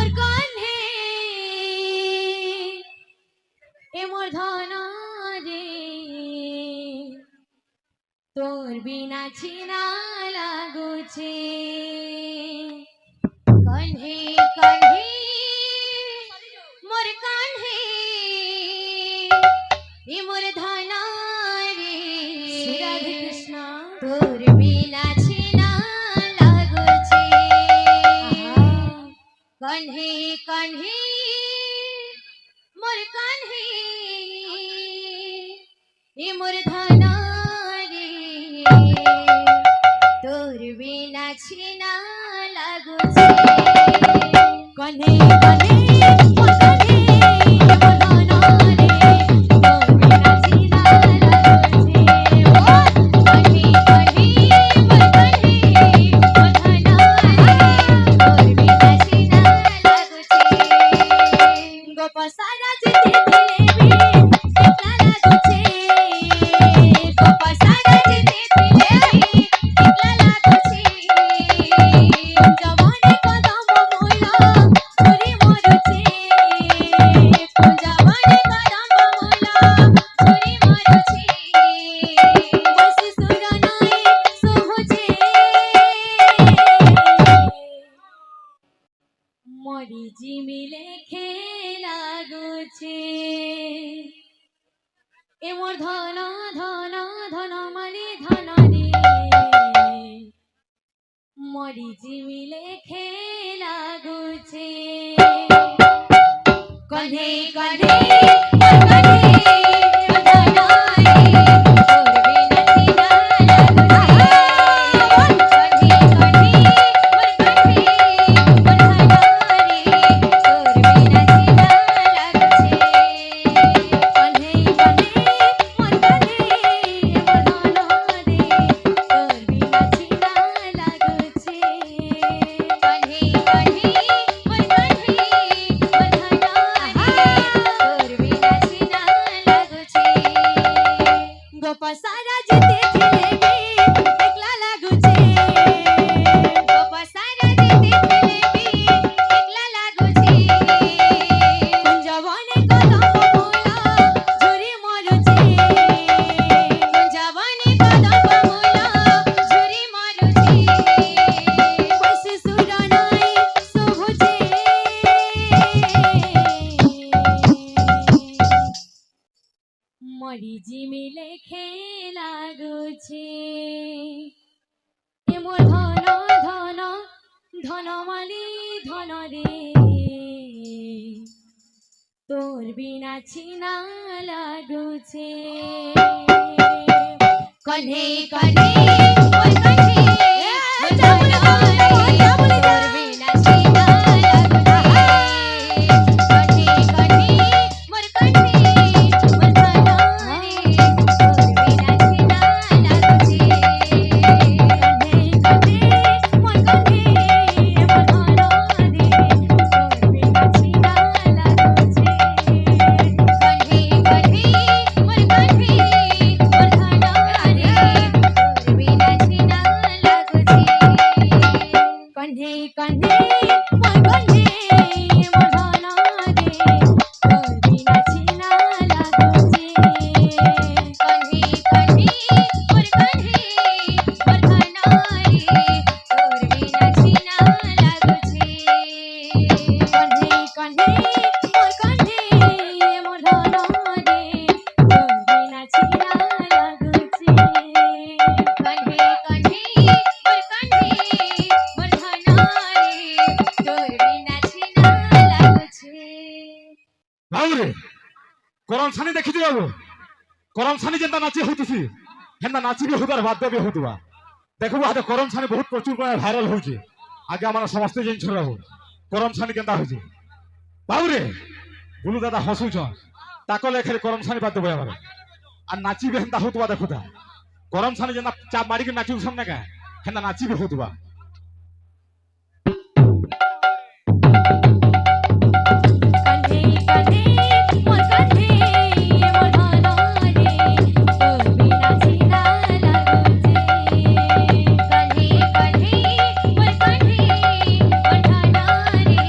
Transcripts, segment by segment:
মোর কান্ধে এ মোর ধন রে তোর বিনা ছিনা লাগুছে কান্ধে কান্ধে মোর কান্ধে এ মোর ধন রে রাধে কৃষ্ণ তোর বিনা ছিনা লাগুছে কান্ধে কান্ধে মোর কান্ধে এ মোর ধন রে তোর বিনা ছিনা লাগুছে কান্ধে কান্ধে মোর কান্ধে মোর ধন রে তোর বিনা ছিনা লাগুছে কান্ধে কান্ধে মোর কান্ধে মোর ধন রে তোর বিনা ছিনা লাগুছে গোপ সারা যেতে দিলে একলা লাগুছে গোপ সারা যেতে দিলে একলা লাগুছে জবানে কদম মোলা ছুরি মারুছে জবানে কদম মোলা ছুরি মারুছে বসে সুর নাই সোহছে মরি জিমিলে লাগুছে এ মোর ধন ধন ধন মালি ধন রে মরি জিমিলে লাগুছে কাঁধে কাঁধে মোর কাঁধে মোর ধন রে তোর বিনা ছিনা লাগুছে কাঁধে কাঁধে মোর কাঁধে মোর ধন রে তোর বিনা ছিনা লাগুছে কাঁধে কাঁধে মোর কাঁধে মোর ধন রে তোর বিনা ছিনা লাগুছে কাঁধে কাঁধে মোর কাঁধে মোর ধন রে তোর বিনা ছিনা লাগুছে গোপা সারা যেতে ছেলে একলা লাগুছে গোপা সারা যেতে ছেলে একলা লাগুছে জবানে কদম মোলা ঝুরি মারুছে জবানে কদম মোলা ঝুরি মারুছে বসে সুর নাই সোহছে মরি জিমিলে লাগুছে এ মোর ধন ধন ধন মালি ধন রে তোর বিনা ছিনা লাগুছে কাঁধে কাঁধে মোর কাঁধে মোর ধন রে তোর বিনা ছিনা লাগুছে কাঁধে কাঁধে মোর কাঁধে মোর ধন রে তোর বিনা ছিনা লাগুছে কাঁধে কাঁধে মোর কাঁধে মোর ধন রে তোর বিনা ছিনা লাগুছে কাঁধে কাঁধে মোর কাঁধে মোর ধন রে তোর বিনা ছিনা লাগুছে কাঁধে কাঁধে মোর কাঁধে মোর ধন রে তোর বিনা ছিনা লাগুছে কাঁধে কাঁধে মোর কাঁধে মোর ধন রে তোর বিনা ছিনা লাগুছে কাঁধে কাঁধে মোর কাঁধে মোর ধন রে তোর বিনা ছিনা লাগুছে কাঁধে কাঁধে মোর কাঁধে মোর ধন রে তোর বিনা ছিনা লাগুছে বাবুরে করম সানি দেখি বাবু করম সানি যেটা নাচি হইতেছি হেন্দা নাচিবি হইবার বাধ্য বি হইতবা দেখবো হাতে করম সানি বহুত প্রচুর করে ভাইরাল হচ্ছে আগে আমার সমস্ত জিনিস রাখো করম সানি কেনতা হয়েছে বাবুরে গুলু দাদা হসুছন তাকে লেখে করম সানি বাধ্য বই আমার আর নাচিবি হেন্দা হইতবা দেখুতা করম সানি যেটা চাপ মারিকে নাচিব সামনে কা হেন্দা নাচিবি হইতবা কাঁধে কাঁধে মোর কাঁধে মোর ধন রে তোর বিনা ছিনা লাগুছে কাঁধে কাঁধে মোর কাঁধে মোর ধন রে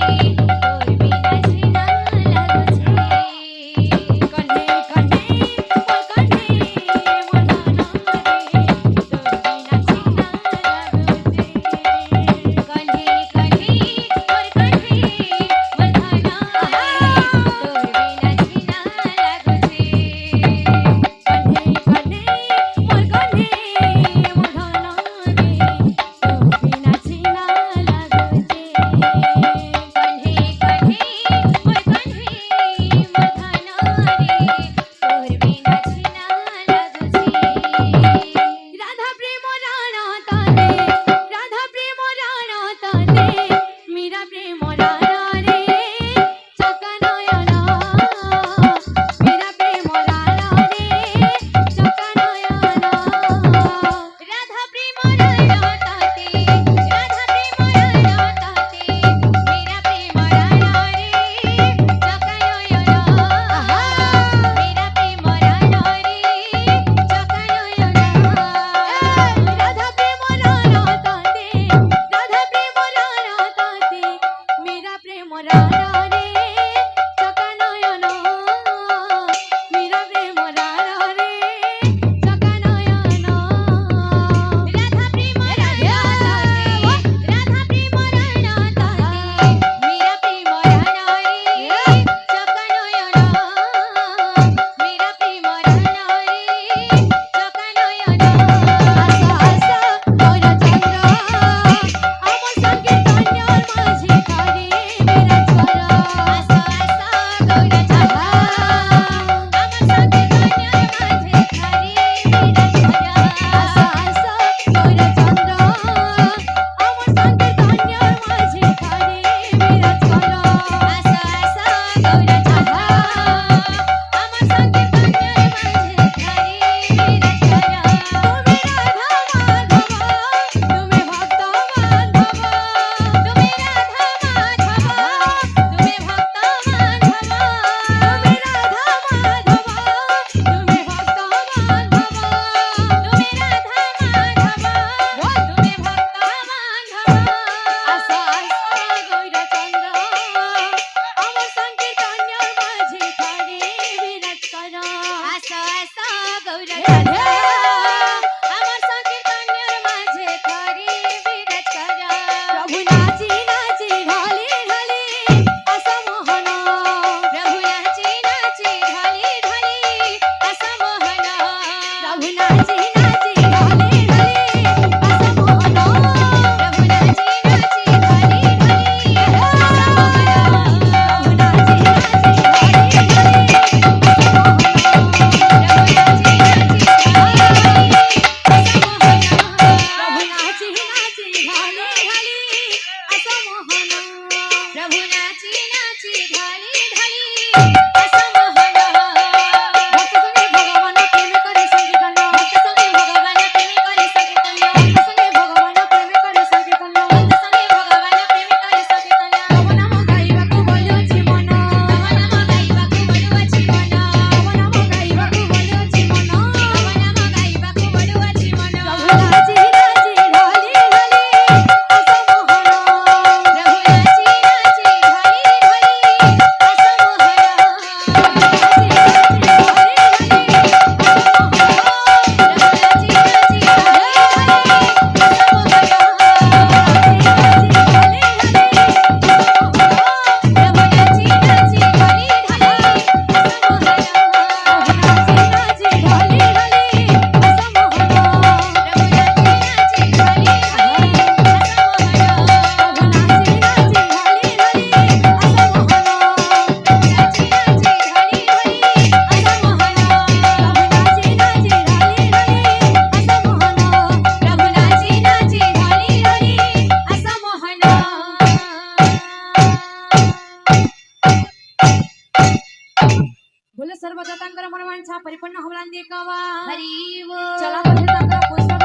प्रभु नाची नाची ढाली ढाली असमोहन भक्त संगे भगवान प्रेम करे संकीर्तन भक्त संगे भगवान प्रेम करे संकीर्तन भक्त संगे भगवान प्रेम करे संकीर्तन भक्त संगे भगवान प्रेम करे संकीर्तन तव नाम गाइबाकु बोलुछि मन तव नाम गाइबाकु बोलुछि मन तव नाम गाइबाकु बोलुछि मन तव नाम गाइबाकु बोलुछि मन प्रभु नाची नाची ढाली ढाली असमोहन प्रभु नाची नाची ढाली ढाली बोले सर्व दत्तांकर मनवांचा परिपूर्ण हवलांदी कवा हरी चला पुढे पुस्तक